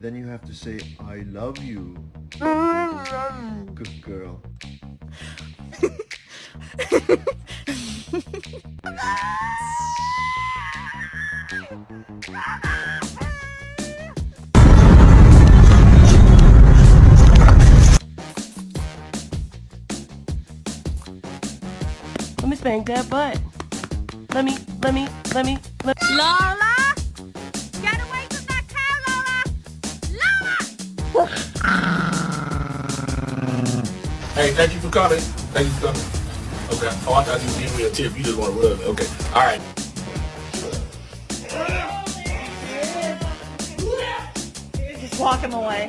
Then you have to say, I love you. Good girl. Let me spank that butt. Let me. Lola! Get away from that cow, Lola! Lola! Hey, thank you for coming. Thank you for coming. Okay. Oh, I thought you were giving me a tip. You just want to rub me. Okay. All right. Just walk him away.